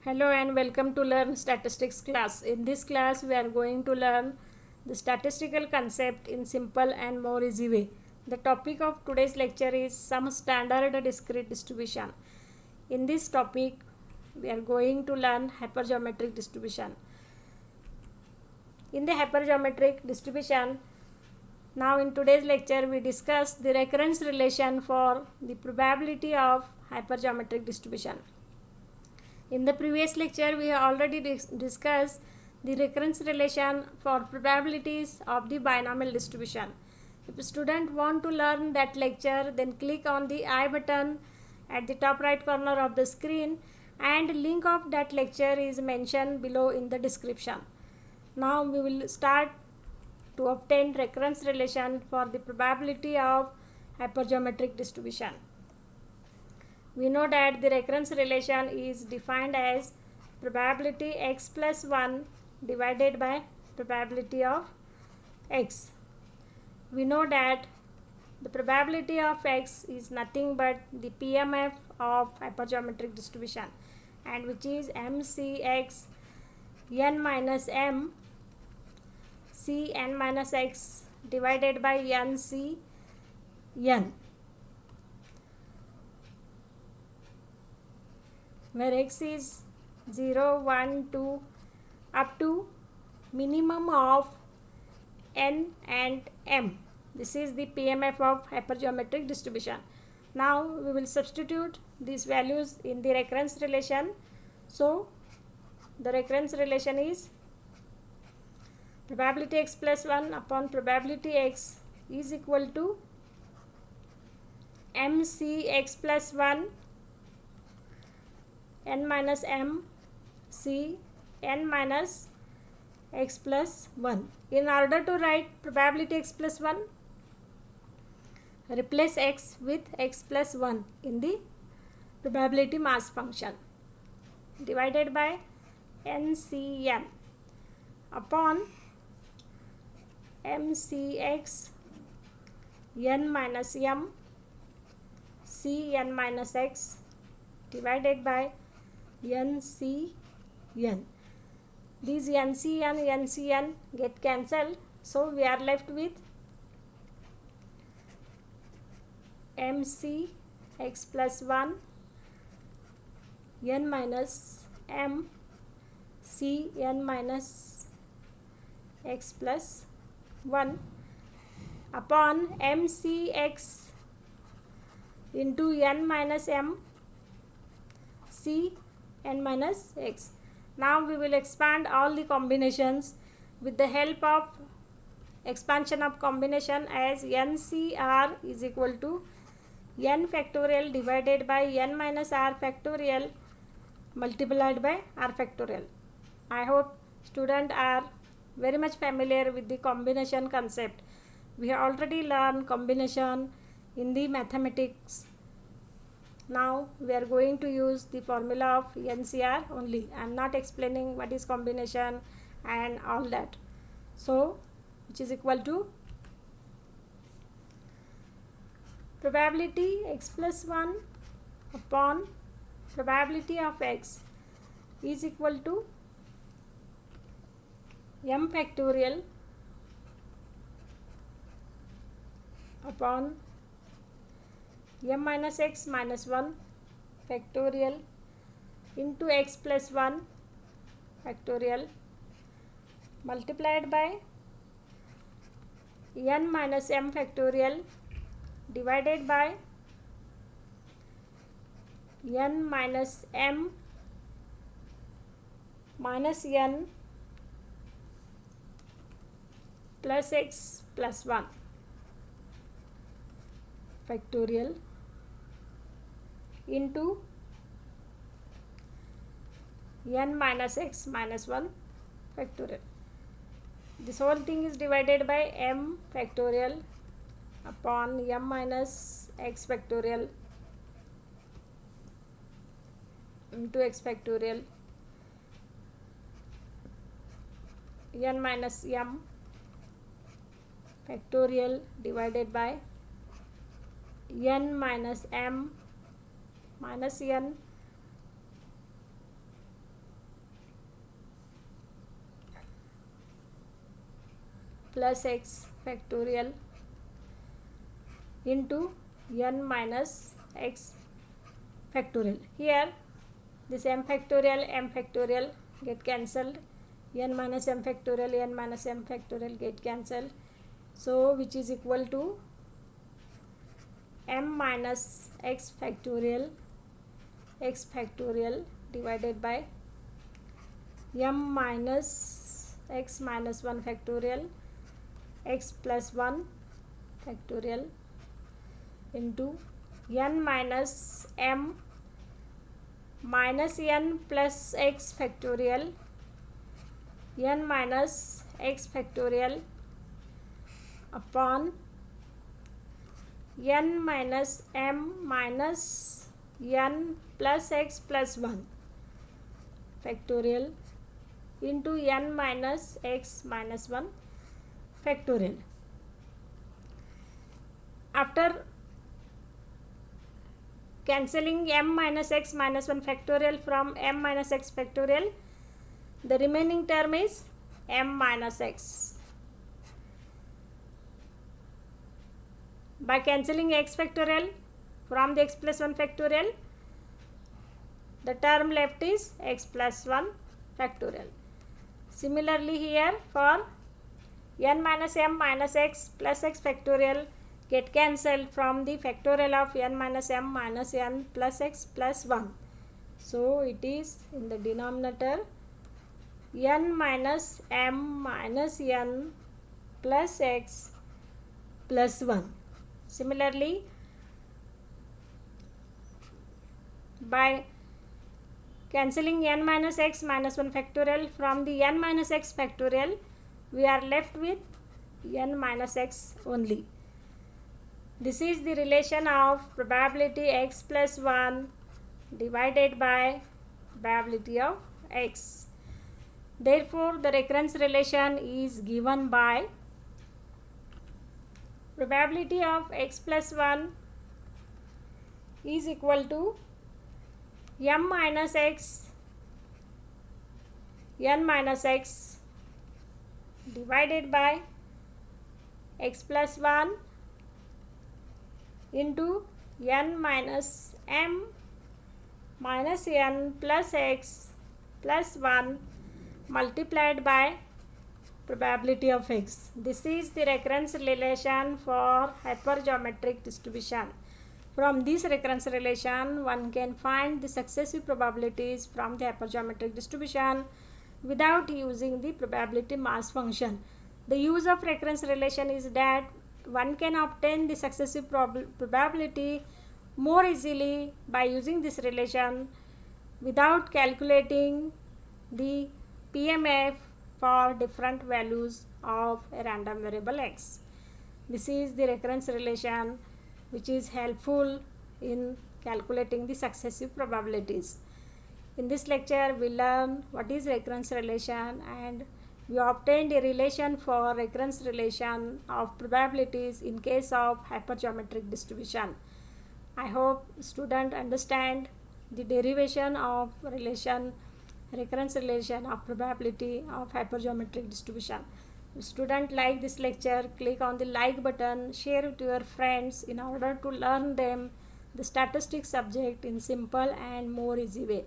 Hello and welcome to Learn Statistics class. In this class, we are going to learn the statistical concept in simple and more easy way. The topic of today's lecture is some standard discrete distribution. In this topic, we are going to learn hypergeometric distribution. In the hypergeometric distribution, now in today's lecture, we discuss the recurrence relation for the probability of hypergeometric distribution. In the previous lecture, we have already discussed the recurrence relation for probabilities of the binomial distribution. If a student want to learn that lecture, then click on the I button at the top right corner of the screen, and link of that lecture is mentioned below in the description. Now we will start to obtain recurrence relation for the probability of hypergeometric distribution. We know that the recurrence relation is defined as probability x plus 1 divided by probability of x. We know that the probability of x is nothing but the PMF of hypergeometric distribution, and which is mcx n minus m c n minus x divided by nc n, where x is 0, 1, 2 up to minimum of n and m. This is the PMF of hypergeometric distribution. Now we will substitute these values in the recurrence relation. So the recurrence relation is probability x plus 1 upon probability x is equal to mcx plus 1 n minus m c n minus x plus 1. In order to write probability x plus 1, replace x with x plus 1 in the probability mass function divided by ncm upon mcx n minus m c n minus x divided by ncn. These ncn ncn get cancelled, so we are left with mc x plus 1 n minus m c n minus x plus 1 upon mcx into n minus m c n minus x. Now we will expand all the combinations with the help of expansion of combination, as ncr is equal to n factorial divided by n minus r factorial multiplied by r factorial. I hope students are very much familiar with the combination concept. We have already learned combination in the mathematics. Now we are going to use the formula of NCR only. I am not explaining what is combination and all that. So which is equal to probability x plus 1 upon probability of x is equal to m factorial upon m minus x minus 1 factorial into x plus 1 factorial multiplied by n minus m factorial divided by n minus m minus n plus x plus 1 factorial into n minus x minus 1 factorial. This whole thing is divided by m factorial upon m minus x factorial into x factorial n minus m factorial divided by n minus m minus n plus x factorial into n minus x factorial. Here this m factorial get cancelled, n minus m factorial get cancelled, so which is equal to m minus x factorial divided by m minus x minus 1 factorial x plus 1 factorial into n minus m minus n plus x factorial n minus x factorial upon n minus m minus n plus x plus 1 factorial into n minus x minus 1 factorial. After cancelling m minus x minus 1 factorial from m minus x factorial, the remaining term is m minus x. By cancelling x factorial from the x plus 1 factorial, the term left is x plus 1 factorial. Similarly here for n minus m minus x plus x factorial get cancelled from the factorial of n minus m minus n plus x plus 1. So it is in the denominator n minus m minus n plus x plus 1. Similarly, by cancelling n minus x minus 1 factorial from the n minus x factorial, we are left with n minus x only. This is the relation of probability x plus 1 divided by probability of x. Therefore, the recurrence relation is given by probability of x plus 1 is equal to m minus x n minus x divided by x plus 1 into n minus m minus n plus x plus 1 multiplied by probability of x. This is the recurrence relation for hypergeometric distribution. From this recurrence relation, one can find the successive probabilities from the hypergeometric distribution without using the probability mass function. The use of recurrence relation is that one can obtain the successive probability more easily by using this relation without calculating the PMF for different values of a random variable x. This is the recurrence relation which is helpful in calculating the successive probabilities. In this lecture, we learn what is recurrence relation, and we obtained a relation for recurrence relation of probabilities in case of hypergeometric distribution. I hope students understand the derivation of recurrence relation of probability of hypergeometric distribution. If students like this lecture, click on the like button, share it to your friends in order to learn them the statistics subject in simple and more easy way.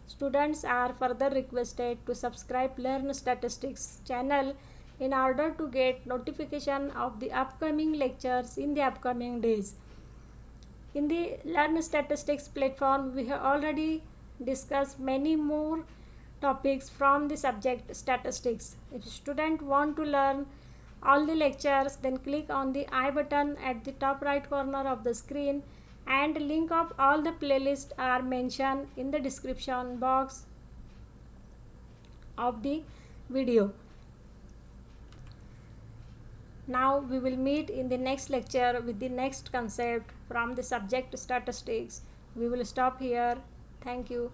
Students are further requested to subscribe Learn Statistics channel in order to get notification of the upcoming lectures in the upcoming days. In the Learn Statistics platform, we have already discussed many more topics from the subject statistics. If students want to learn all the lectures, then click on the I button at the top right corner of the screen, and link of all the playlists are mentioned in the description box of the video. Now we will meet in the next lecture with the next concept from the subject statistics. We will stop here. Thank you.